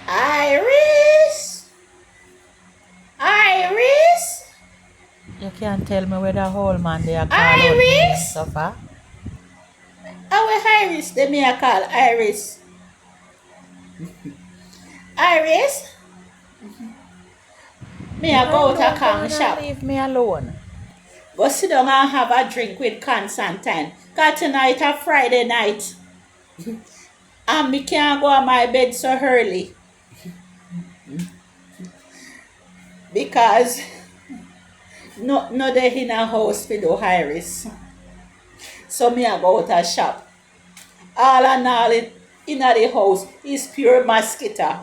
Iris? Iris? You can't tell me where the whole man they are call out me name Iris? so far. Our Iris, they me a call Iris. Iris? Me You a know you go out a don't go can on and shop. leave me alone. Go sit down and have a drink with Constantine. Cause tonight a Friday night. And me can't go on my bed so early. Because no they in a house for the Iris. So me a go out a shop. All and all in the house is pure mosquito.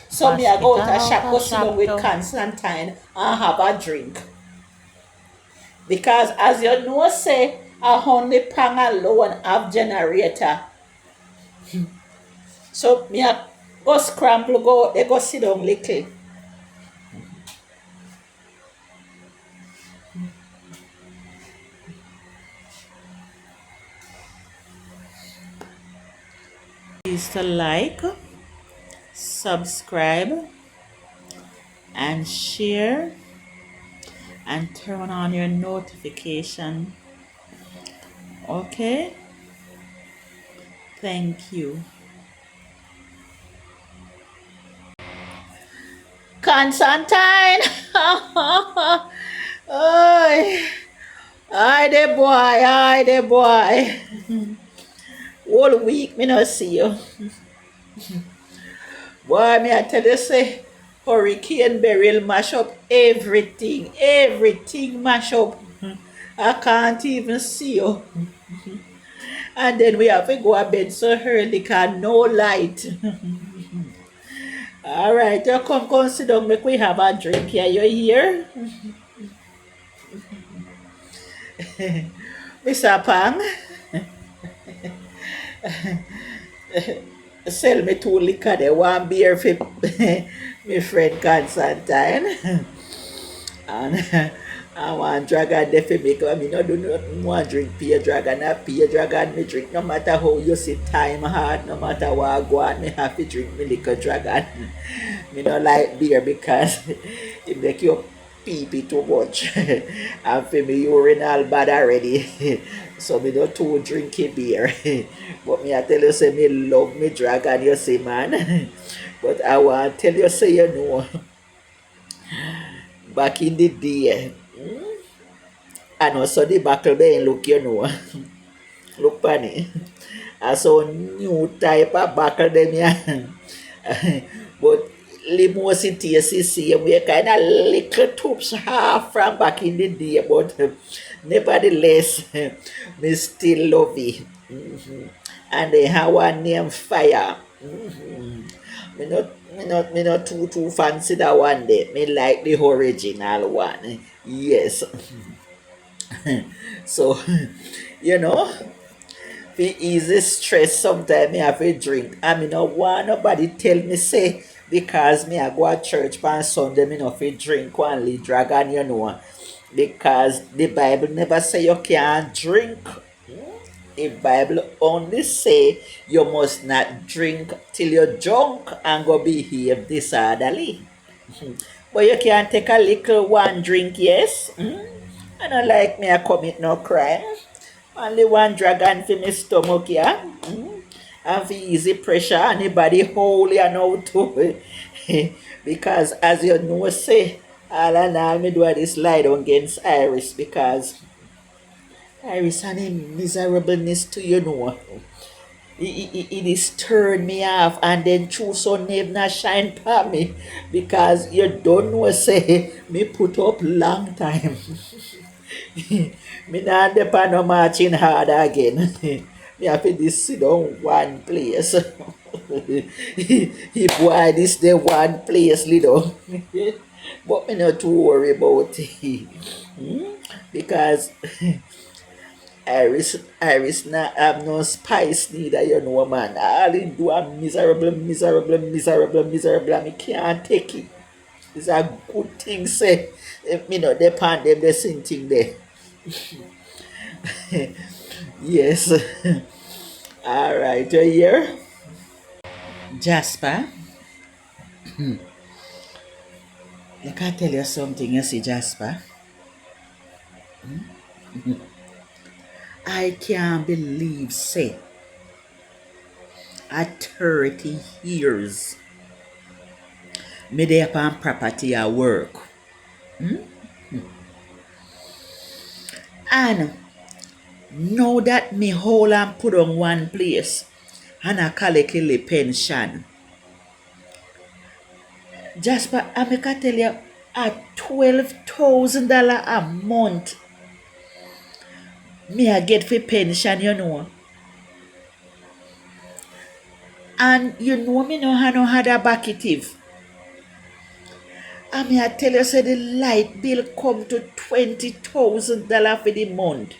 So me I go Mosquito out a out shop, a go sit down shop with too. Constantine and have a drink. Because as you know say, a only pang alone have generator. So me I go scramble, go they go sit down little. Please to like, subscribe, and share, and turn on your notification. Okay? Thank you. Constantine! Oi! Hi there boy, hi there boy. All week me not see you. Boy, me I tell you say, hurricane burial mash up everything. Everything mash up. I can't even see you. And then we have to go to bed so early cause no light. Alright, you come sit down, make we have a drink here. You here? Mr. Pang, sell me 2 liquor there, 1 beer for my friend Constantine. And I want dragon there for me because I mean, no do not want drink peer dragon. I peer dragon me drink no matter how you see time hard, no matter what I go on, me have to drink me liquor dragon. Me not like beer because it make you pee pee too much. And for me urinal bad already. So me not too drinky beer. But me I tell you say me love me dragon, you see man. But I want tell you say you know back in the day. And also the buckle there look you know. Look funny. I saw new type of buckle them yeah. But limosity see we kind of little tubes half from back in the day, but nevertheless, me still love it. And they have one name Fire. Me not too fancy that one day. Me like the original one. Yes. So you know, fi easy stress sometimes me have a drink. I mean no want nobody tell me say because me I go to church on Sunday me no fi drink one lead dragon you know. Because the Bible never say you can't drink. The Bible only say you must not drink till you're drunk and go behave disorderly. But you can take a little one drink, yes. I don't like me I commit no crime. Only one dragon for my stomach, yeah. And for easy pressure, anybody holy and out to because as you know, say, all and all me do this lie down against Iris because Iris and him miserableness to you know. It is turn me off and then choose sun name not shine for me because you don't know say me put up long time. Me not depend on marching hard again. Me have to this sit down one place. If why this the one place little. But me not too worry about it. Because Iris not have no spice neither, you know man. All he do a miserable and me can't take it. It's a good thing say if me not depend them the same thing there. Yes. All right, you here? Jasper, like I tell you something, you see, Jasper. I can't believe, say, at 30 years, me dey upon property at work. And now that me whole and put on one place, and I collect a pension. Jasper, I make I tell you, at $12,000 a month, me I get for pension, you know. And you know me no have no other backative. And me I tell you, say the light bill come to $20,000 for the month.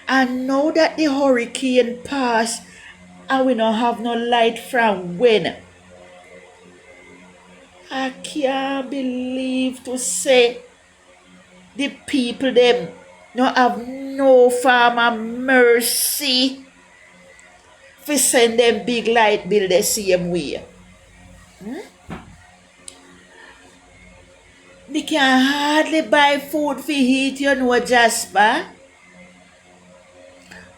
And now that the hurricane pass, and we don't have no light from when, I can't believe to say the people them no have no form of mercy for send them big light bill the same way. They can hardly buy food for eat, you know, Jasper.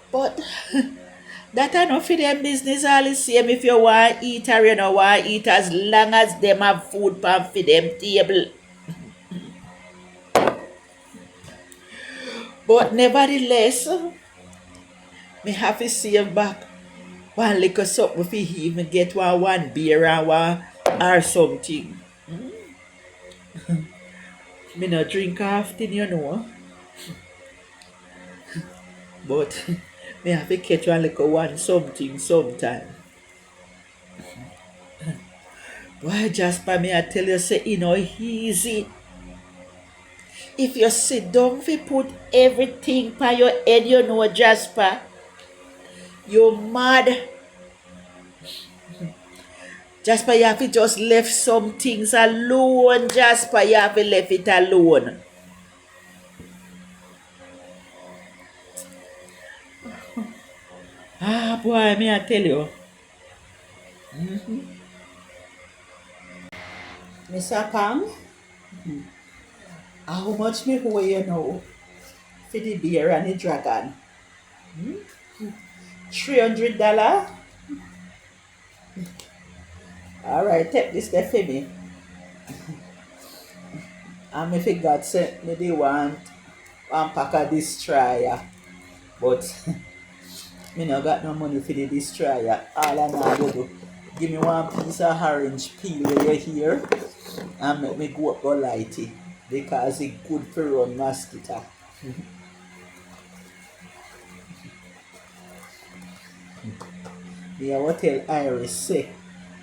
But that are not for them business all the same if you want to eat or you know want to eat as long as them have food pan for them table. But nevertheless, me have to save back one little something for even get one beer and one or something. Me no drink often, you know. But me have to catch one little one something sometime. Why Jasper, me I tell you say you know easy. If you sit down fi put everything by your head, you know Jasper, you mad. Jasper, you have to just left some things alone, Jasper. You have to left it alone. Ah boy, me I tell you. Mr. Kang, how much me owe you now for the beer and the dragon? $300? Alright, take this there for me. And if God sent me the one pack of destroyer. But me no got no money for the destroyer. All I know to do, give me one piece of orange peel where you here and make me go up go light it. Because it good for run mosquito. Me I will tell Iris say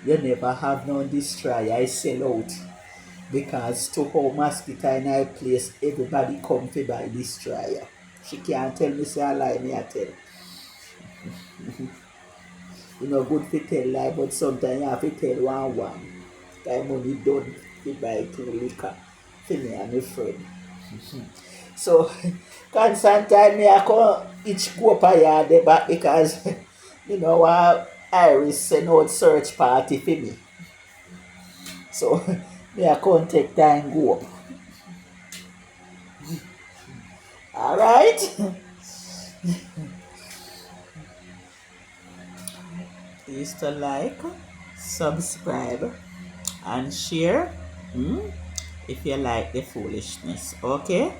you never have no destroyer, I sell out. Because to how mosquito in our place, everybody come to buy destroyer. She can't tell me say I lie, me I tell. You know good to tell lie, but sometimes you have to tell one. Time money done to buy two liquor for me and my friend. So constant time me I come each go up a yard the back because you know what Iris send out search party for me. So me I can't take time go up. Alright? Please to like, subscribe, and share if you like the foolishness. Okay?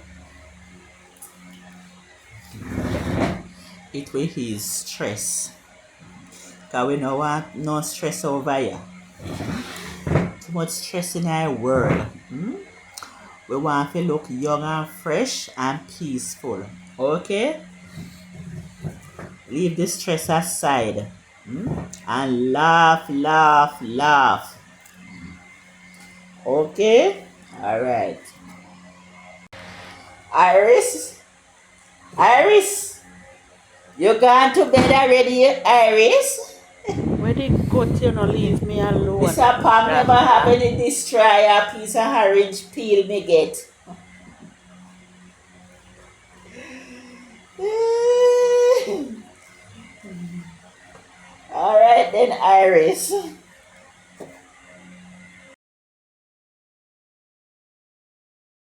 It will ease stress. Because we don't want no stress over here. Too much stress in our world. We want to look young and fresh and peaceful. Okay? Leave the stress aside. And laugh, laugh, laugh. Okay? Alright. Iris? Iris? You gone to bed already, Iris? Where they go to, you know, leave me alone. Mr. Pam never have any destroyer piece of orange peel me get. Alright. right then, Iris.